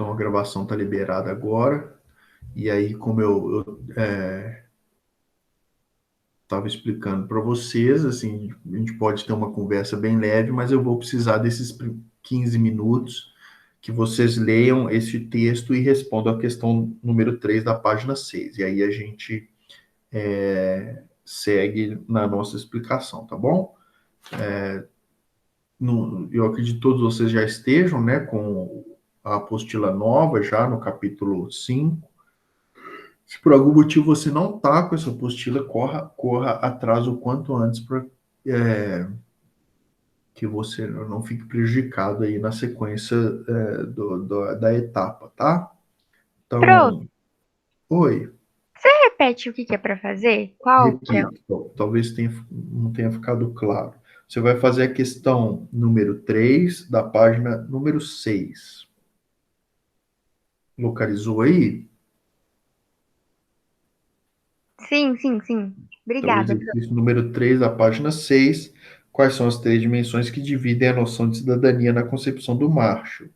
Então a gravação está liberada agora. E aí, como eu estava explicando para vocês, assim, a gente pode ter uma conversa bem leve, mas eu vou precisar desses 15 minutos que vocês leiam esse texto e respondam a questão número 3 da página 6. E aí a gente segue na nossa explicação, tá bom? Eu acredito que todos vocês já estejam, né, com a apostila nova já no capítulo 5. Se por algum motivo você não está com essa apostila, corra atrás o quanto antes para que você não fique prejudicado aí na sequência da etapa, tá? Pronto. Então, oi, Você repete o que que é para fazer? Qual que é? repito, talvez não tenha ficado claro. Você vai fazer a questão número 3 da página número 6. Localizou aí? Sim, sim, sim. Então, o Obrigada. exercício número 3 da página 6. Quais são as três dimensões que dividem a noção de cidadania na concepção do macho?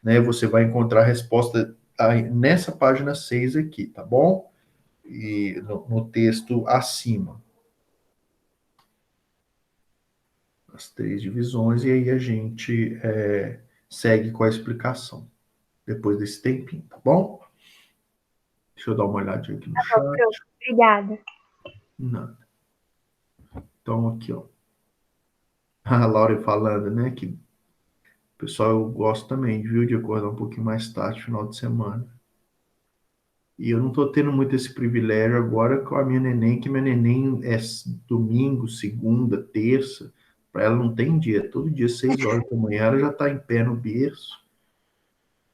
Né? Você vai encontrar a resposta aí nessa página 6 aqui, tá bom? E no texto acima. As três divisões, e aí a gente segue com a explicação depois desse tempinho, tá bom? Deixa eu dar uma olhadinha aqui no chat. Pronto, obrigada. Nada. Então, aqui, ó. A Laura falando, né, que pessoal, eu gosto também, viu, de acordar um pouquinho mais tarde, final de semana. E eu não tô tendo muito esse privilégio agora com a minha neném, que minha neném é domingo, segunda, terça. Para ela não tem dia. Todo dia, 6 horas da manhã, ela já tá em pé no berço,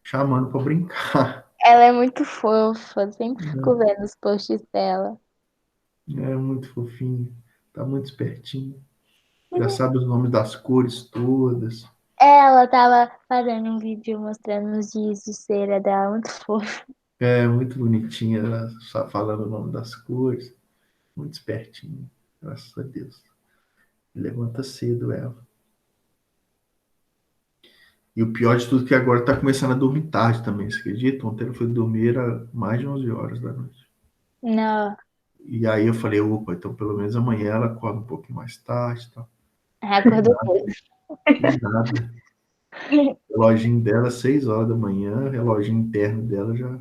chamando para brincar. Ela é muito fofa, sempre fico vendo os posts dela. É muito fofinho, tá muito espertinho. Já sabe os nomes das cores todas. Ela tava fazendo um vídeo mostrando os dias de cera dela, muito fofo. É muito bonitinha, ela só falando o nome das cores. Muito espertinho, graças a Deus. Levanta cedo ela. E o pior de tudo é que agora tá começando a dormir tarde também, você acredita? Ontem ela foi dormir às mais de 11 horas da noite. Não, E aí eu falei, opa, então pelo menos amanhã ela acorda um pouquinho mais tarde, tá? ela E acordou nada, cedo. e nada. O reloginho dela, 6 horas da manhã, o reloginho interno dela já.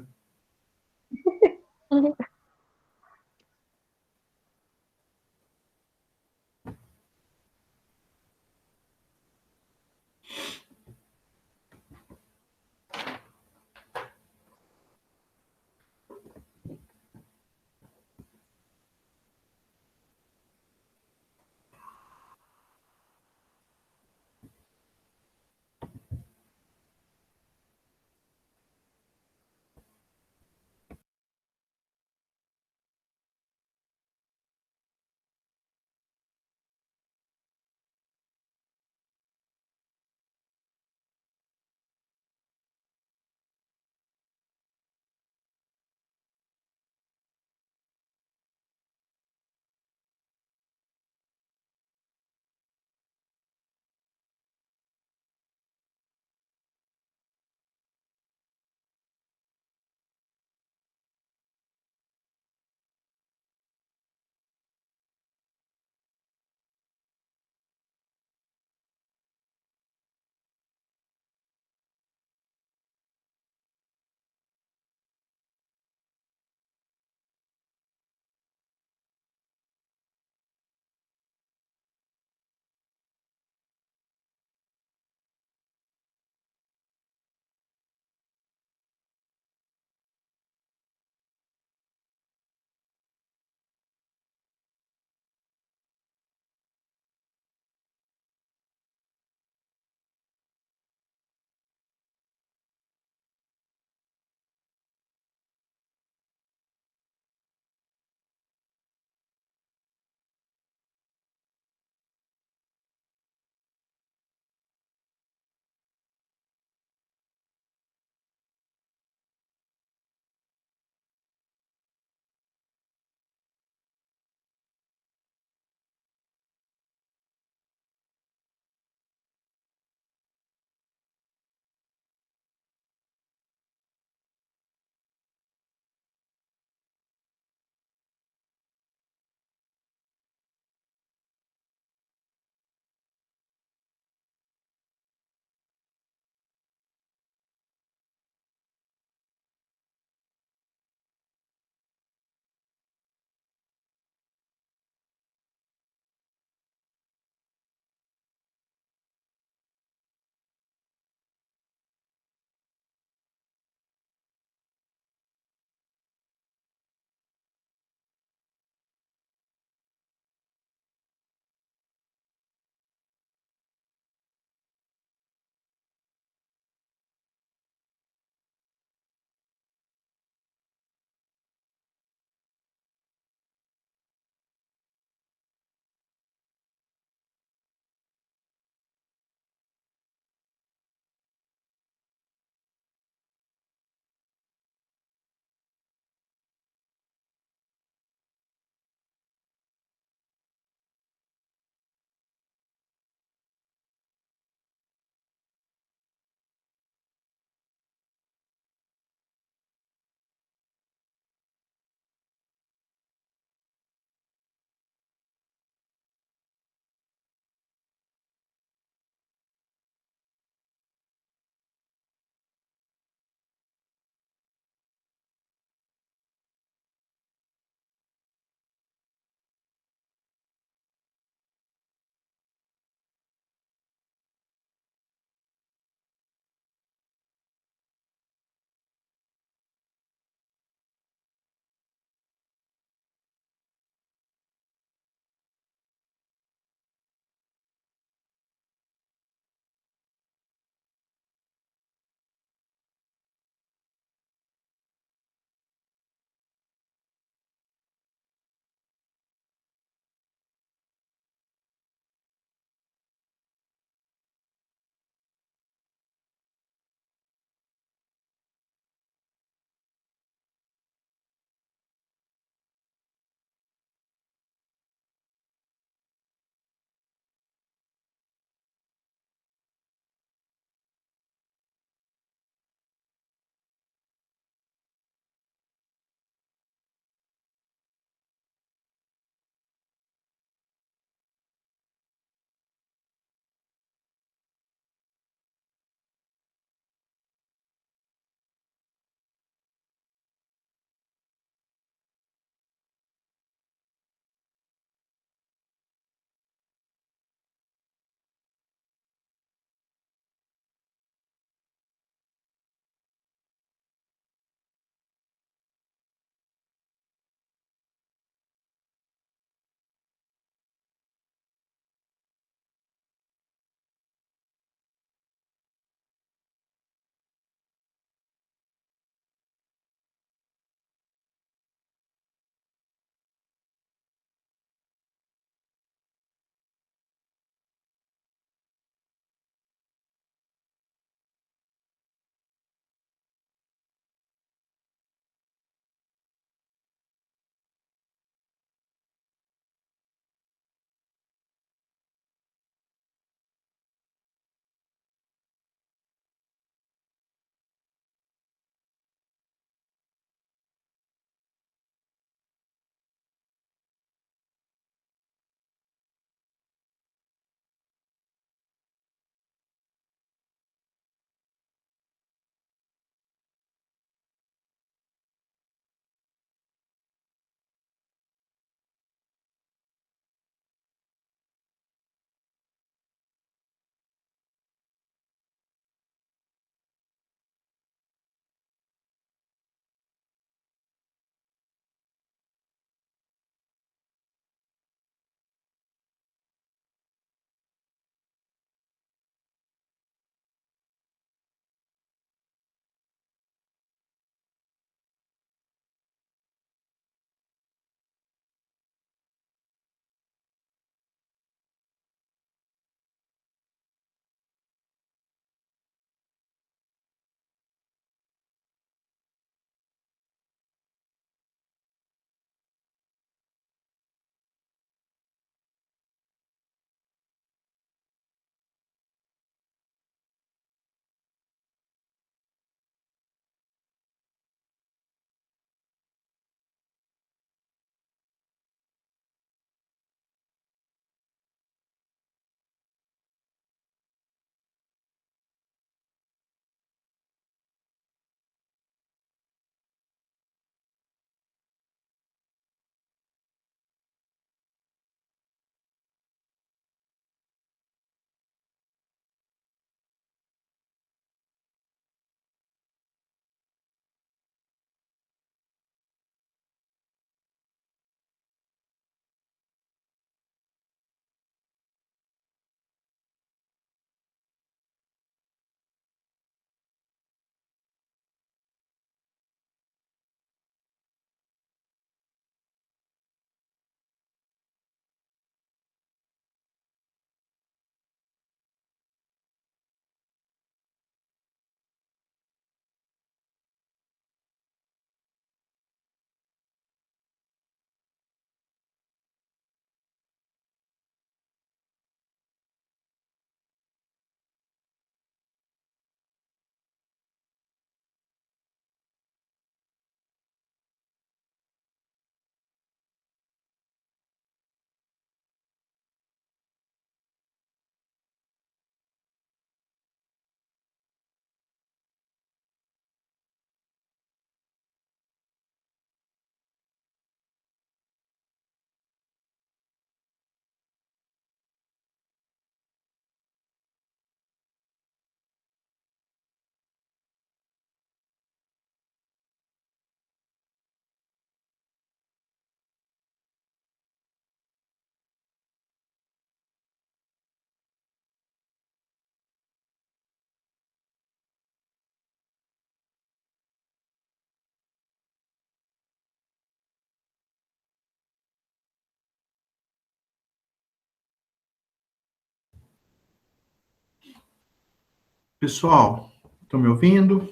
Pessoal, estão me ouvindo?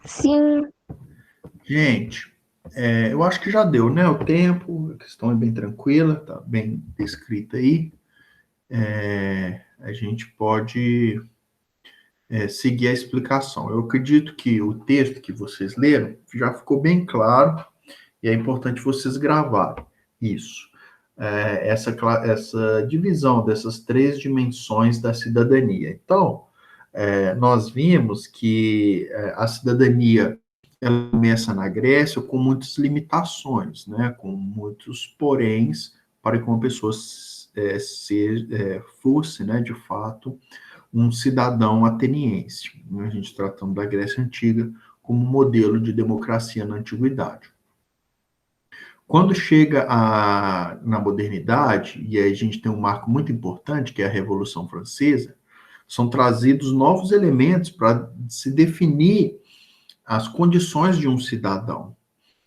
Sim, Gente, eu acho que já deu, né? O tempo, a questão é bem tranquila, tá bem descrita aí. A gente pode seguir a explicação. Eu acredito que o texto que vocês leram já ficou bem claro e é importante vocês gravarem isso. Essa divisão dessas três dimensões da cidadania. Então, nós vimos que a cidadania ela começa na Grécia com muitas limitações, né, com muitos poréns para que uma pessoa fosse, né, de fato, um cidadão ateniense. A gente tratando da Grécia Antiga como modelo de democracia na antiguidade. Quando chega na modernidade, e aí a gente tem um marco muito importante, que é a Revolução Francesa, são trazidos novos elementos para se definir as condições de um cidadão.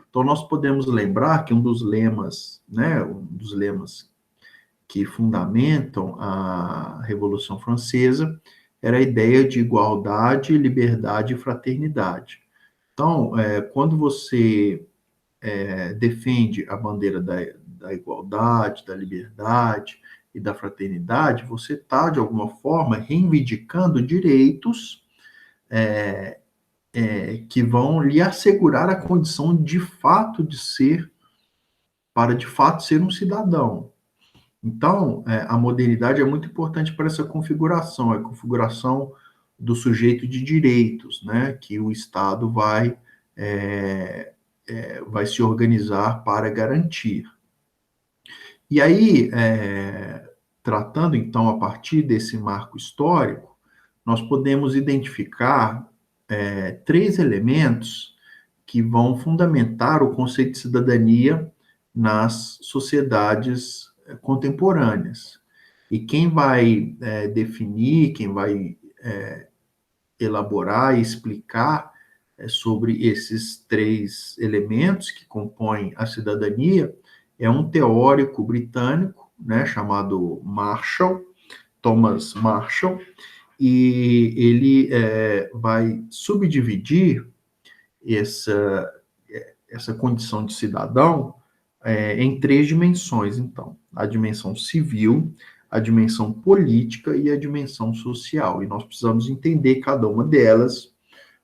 Então, nós podemos lembrar que um dos lemas, né, um dos lemas que fundamentam a Revolução Francesa era a ideia de igualdade, liberdade e fraternidade. Então, quando você defende a bandeira da igualdade, da liberdade e da fraternidade, você está, de alguma forma, reivindicando direitos que vão lhe assegurar a condição de fato de ser, para de fato ser um cidadão. Então, a modernidade é muito importante para essa configuração, a configuração do sujeito de direitos, né, que o Estado vai se organizar para garantir. E aí, tratando então a partir desse marco histórico, nós podemos identificar três elementos que vão fundamentar o conceito de cidadania nas sociedades contemporâneas. E quem vai definir, quem vai elaborar e explicar sobre esses três elementos que compõem a cidadania é um teórico britânico, né, chamado Marshall, Thomas Marshall, e ele vai subdividir essa condição de cidadão em três dimensões, então. A dimensão civil, a dimensão política e a dimensão social. E nós precisamos entender cada uma delas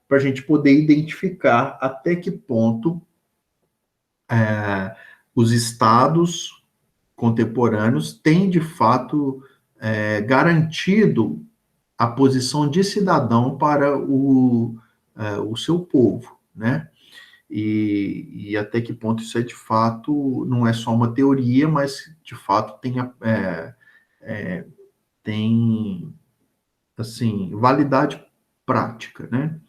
para a gente poder identificar até que ponto os estados contemporâneos têm, de fato, garantido a posição de cidadão para o seu povo, né? E até que ponto isso é de fato, não é só uma teoria, mas de fato tem assim, validade prática, né?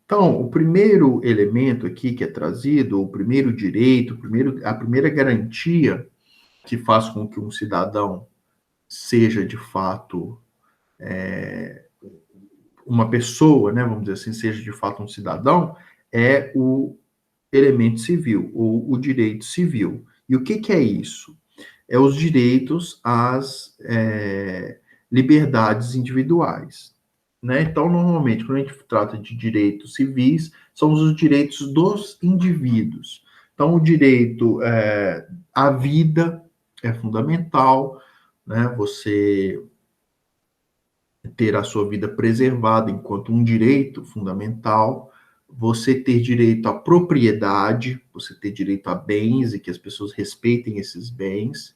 Então, o primeiro elemento aqui que é trazido, o primeiro direito, a primeira garantia que faz com que um cidadão seja de fato uma pessoa, né, vamos dizer assim, seja de fato um cidadão, é o elemento civil, ou o direito civil. E o que é isso? É os direitos às liberdades individuais. Né? Então, normalmente, quando a gente trata de direitos civis, são os direitos dos indivíduos. Então, o direito à vida é fundamental, né? Você ter a sua vida preservada enquanto um direito fundamental, você ter direito à propriedade, você ter direito a bens e que as pessoas respeitem esses bens,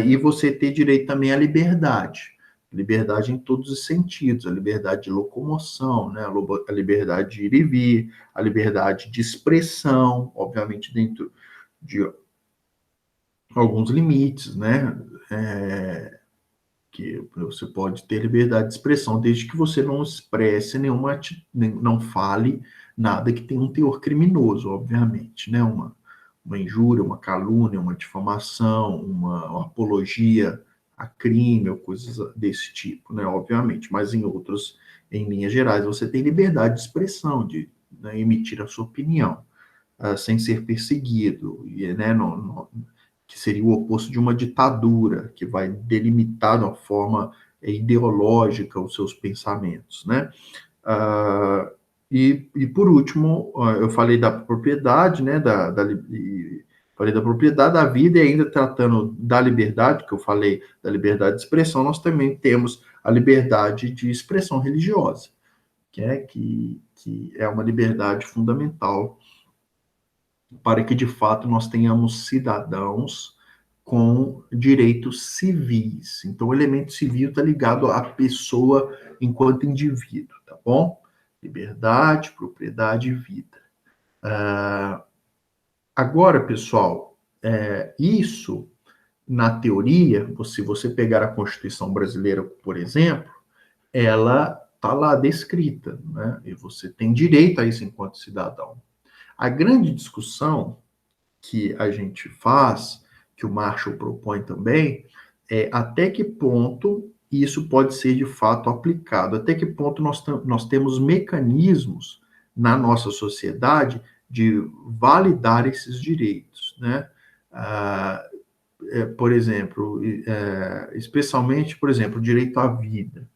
e você ter direito também à liberdade. Liberdade em todos os sentidos, a liberdade de locomoção, né? A liberdade de ir e vir, a liberdade de expressão, obviamente dentro de alguns limites, né? Que você pode ter liberdade de expressão desde que você não expresse não fale nada que tenha um teor criminoso, obviamente, né? Uma injúria, uma calúnia, uma difamação, uma apologia a crime ou coisas desse tipo, né? Obviamente, mas em linhas gerais, você tem liberdade de expressão, de, né, emitir a sua opinião, sem ser perseguido, e, né, que seria o oposto de uma ditadura, que vai delimitar de uma forma ideológica os seus pensamentos, né? E por último, eu falei da propriedade, né? Falei da propriedade da vida, e ainda tratando da liberdade, que eu falei da liberdade de expressão, nós também temos a liberdade de expressão religiosa, que é uma liberdade fundamental para que, de fato, nós tenhamos cidadãos com direitos civis. Então, o elemento civil está ligado à pessoa enquanto indivíduo, tá bom? Liberdade, propriedade e vida. Agora, pessoal, isso, na teoria, se você pegar a Constituição brasileira, por exemplo, ela está lá descrita, né? E você tem direito a isso enquanto cidadão. A grande discussão que a gente faz, que o Marshall propõe também, é até que ponto isso pode ser de fato aplicado, até que ponto nós temos mecanismos na nossa sociedade de validar esses direitos, né? Por exemplo, especialmente, por exemplo, o direito à vida.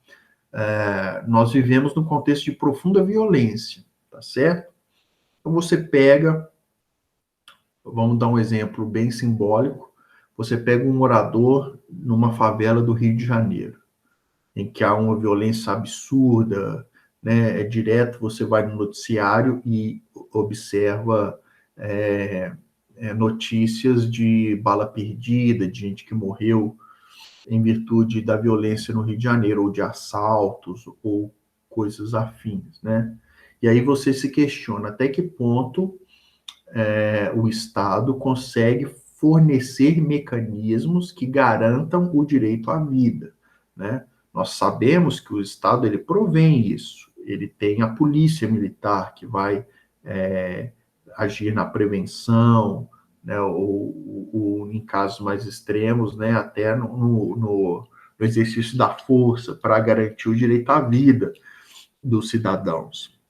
Nós vivemos num contexto de profunda violência, tá certo? Então você pega, vamos dar um exemplo bem simbólico, você pega um morador numa favela do Rio de Janeiro, em que há uma violência absurda, né? É direto, você vai no noticiário e observa notícias de bala perdida, de gente que morreu em virtude da violência no Rio de Janeiro, ou de assaltos, ou coisas afins, né? E aí você se questiona até que ponto o Estado consegue fornecer mecanismos que garantam o direito à vida, né? Nós sabemos que o Estado ele provém isso. Ele tem a polícia militar que vai agir na prevenção, né? Ou em casos mais extremos, né? Até no exercício da força para garantir o direito à vida dos cidadãos.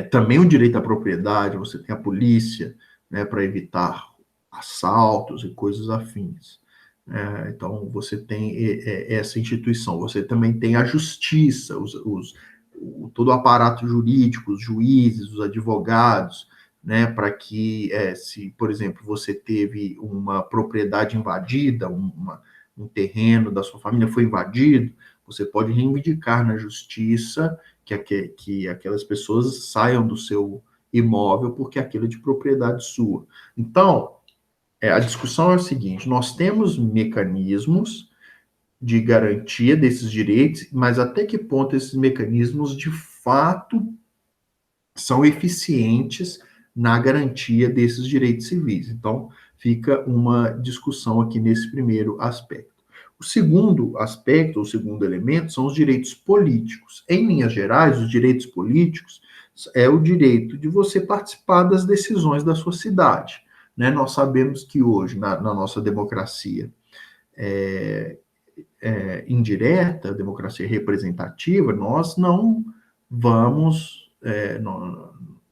Também o direito à propriedade, você tem a polícia, né, para evitar assaltos e coisas afins. Então, você tem essa instituição, você também tem a justiça, todo o aparato jurídico, os juízes, os advogados, né, para que, se, por exemplo, você teve uma propriedade invadida, um terreno da sua família foi invadido, você pode reivindicar na justiça que aquelas pessoas saiam do seu imóvel porque aquilo é de propriedade sua. Então, a discussão é o seguinte: nós temos mecanismos de garantia desses direitos, mas até que ponto esses mecanismos de fato são eficientes na garantia desses direitos civis? Então, fica uma discussão aqui nesse primeiro aspecto. O segundo aspecto, o segundo elemento, são os direitos políticos. Em linhas gerais, os direitos políticos é o direito de você participar das decisões da sua cidade, né? Nós sabemos que hoje, na nossa democracia indireta, democracia representativa, nós não vamos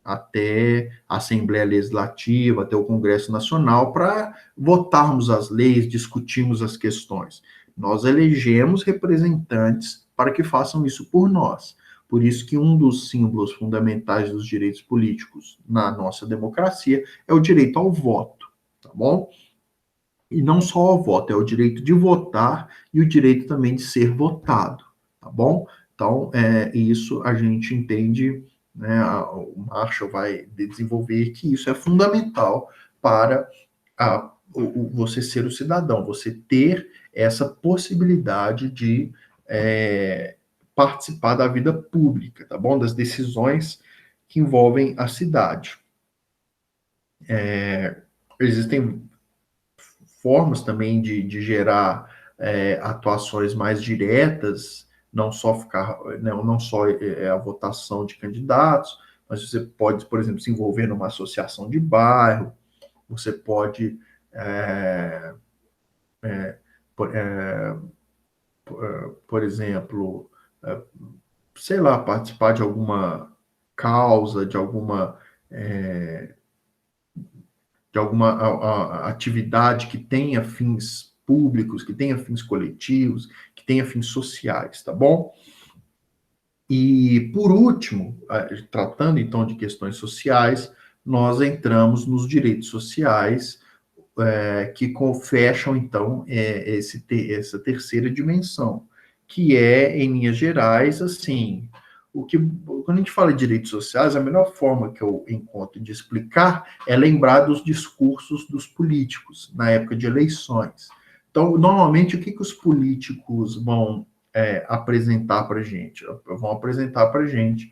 até a Assembleia Legislativa, até o Congresso Nacional, para votarmos as leis, discutirmos as questões. Nós elegemos representantes para que façam isso por nós. Por isso que um dos símbolos fundamentais dos direitos políticos na nossa democracia é o direito ao voto, tá bom? E não só ao voto, é o direito de votar e o direito também de ser votado, tá bom? Então, isso a gente entende, né, o Marshall vai desenvolver que isso é fundamental para você ser o cidadão, você ter essa possibilidade de participar da vida pública, tá bom? Das decisões que envolvem a cidade. Existem formas também de gerar atuações mais diretas, não só a votação de candidatos, mas você pode, por exemplo, se envolver numa associação de bairro, você pode, por exemplo, sei lá, participar de alguma causa, de alguma atividade que tenha fins públicos, que tenha fins coletivos, que tenha fins sociais, tá bom? E, por último, tratando então de questões sociais, nós entramos nos direitos sociais, que fecham, então, essa terceira dimensão, que é, em linhas gerais, assim, quando a gente fala de direitos sociais, a melhor forma que eu encontro de explicar é lembrar dos discursos dos políticos na época de eleições. Então, normalmente, o que os políticos vão apresentar para a gente? Vão apresentar para a gente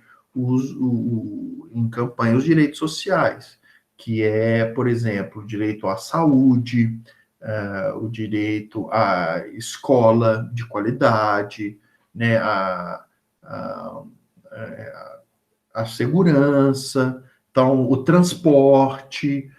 em campanha os direitos sociais, que é, por exemplo, o direito à saúde, o direito à escola de qualidade, né, a, a segurança, então, o transporte,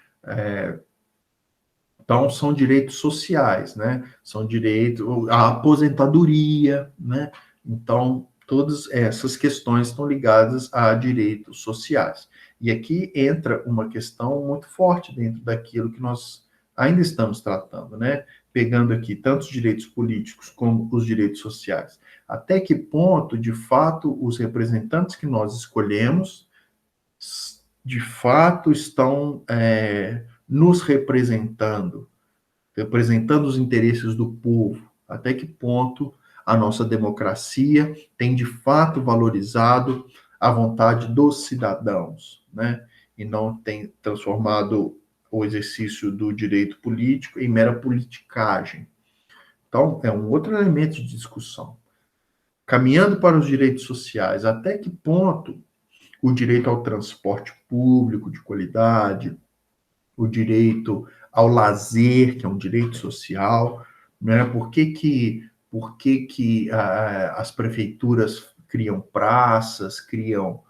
então, são direitos sociais, né? São direitos, a aposentadoria, né? Então, todas essas questões estão ligadas a direitos sociais. E aqui entra uma questão muito forte dentro daquilo que nós ainda estamos tratando, né? Pegando aqui tanto os direitos políticos como os direitos sociais. Até que ponto, de fato, os representantes que nós escolhemos, de fato, estão nos representando os interesses do povo, até que ponto a nossa democracia tem de fato valorizado a vontade dos cidadãos, né? E não tem transformado o exercício do direito político em mera politicagem. Então, é um outro elemento de discussão. Caminhando para os direitos sociais, até que ponto o direito ao transporte público de qualidade, o direito ao lazer, que é um direito social, né? Por que que as prefeituras criam praças, criam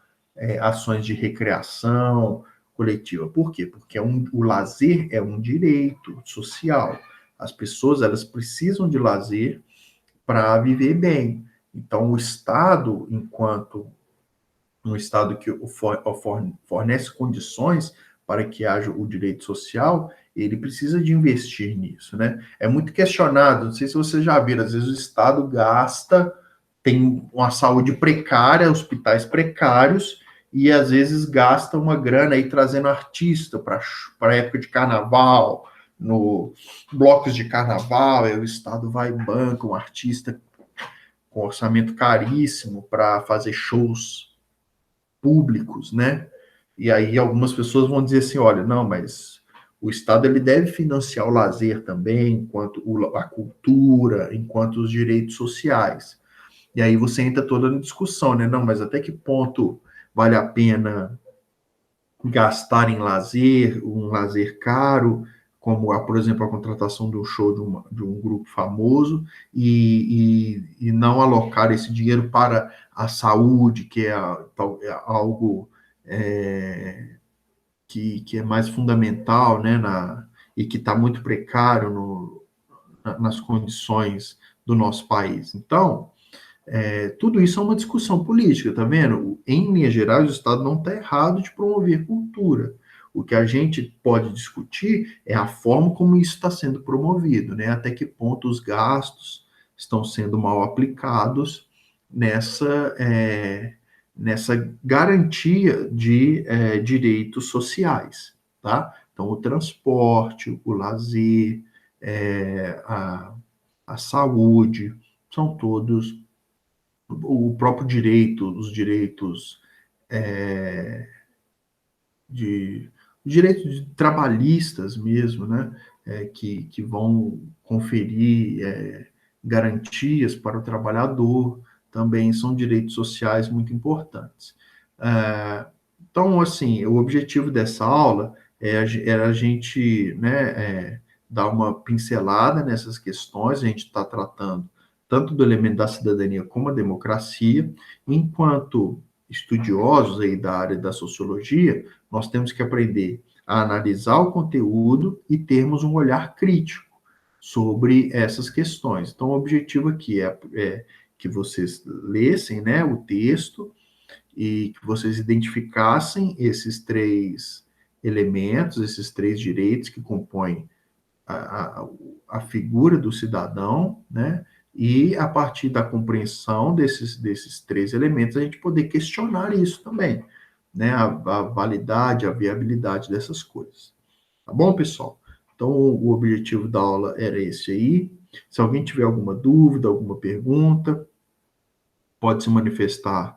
ações de recreação coletiva? Por quê? Porque o lazer é um direito social. As pessoas, elas precisam de lazer para viver bem. Então, o Estado, enquanto um Estado que fornece condições para que haja o direito social, ele precisa de investir nisso, né? É muito questionado, não sei se você já viu, às vezes o Estado gasta, tem uma saúde precária, hospitais precários, e às vezes gasta uma grana aí trazendo artista para a época de carnaval, no blocos de carnaval, aí o Estado vai e banca um artista com orçamento caríssimo para fazer shows públicos, né? E aí algumas pessoas vão dizer assim, olha, não, mas o Estado ele deve financiar o lazer também, enquanto a cultura, enquanto os direitos sociais. E aí você entra toda na discussão, né? Não, mas até que ponto vale a pena gastar em lazer, um lazer caro, como, por exemplo, a contratação de um show de um grupo famoso, e não alocar esse dinheiro para a saúde, que é algo que é mais fundamental, né, e que está muito precário nas condições do nosso país. Então, tudo isso é uma discussão política, tá vendo? Em linhas gerais, o Estado não está errado de promover cultura. O que a gente pode discutir é a forma como isso está sendo promovido, né? Até que ponto os gastos estão sendo mal aplicados nessa garantia de direitos sociais, tá? Então, o transporte, o lazer, a saúde, são todos o próprio direito, os direitos de direitos trabalhistas mesmo, né, que vão conferir garantias para o trabalhador, também são direitos sociais muito importantes. Então, assim, o objetivo dessa aula era a gente, né, dar uma pincelada nessas questões, a gente está tratando tanto do elemento da cidadania como a democracia, enquanto estudiosos aí da área da sociologia, nós temos que aprender a analisar o conteúdo e termos um olhar crítico sobre essas questões. Então, o objetivo aqui é que vocês lessem, né, o texto e que vocês identificassem esses três elementos, esses três direitos que compõem a figura do cidadão, né? E a partir da compreensão desses três elementos, a gente poder questionar isso também, né? A validade, a viabilidade dessas coisas. Tá bom, pessoal? Então, o objetivo da aula era esse aí. Se alguém tiver alguma dúvida, alguma pergunta, pode se manifestar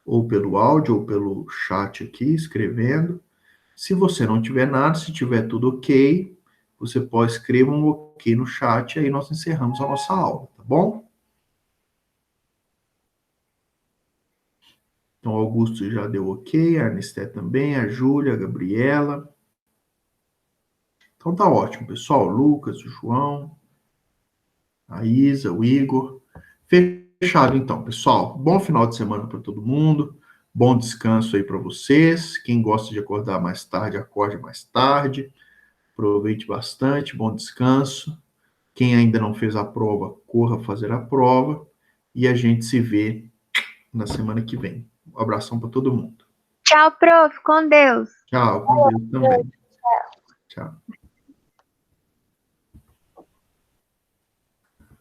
ou pelo áudio ou pelo chat aqui, escrevendo. Se você não tiver nada, se tiver tudo ok, você pode escrever um ok no chat e aí nós encerramos a nossa aula, tá bom? Então, o Augusto já deu ok, a Anisté também, a Júlia, a Gabriela. Então tá ótimo, pessoal. O Lucas, o João, a Isa, o Igor. Fechado então, pessoal. Bom final de semana para todo mundo. Bom descanso aí para vocês. Quem gosta de acordar mais tarde, acorde mais tarde. Aproveite bastante, bom descanso. Quem ainda não fez a prova, corra fazer a prova. E a gente se vê na semana que vem. Um abração para todo mundo. Tchau, prof. Com Deus. Tchau, com Deus também. Tchau.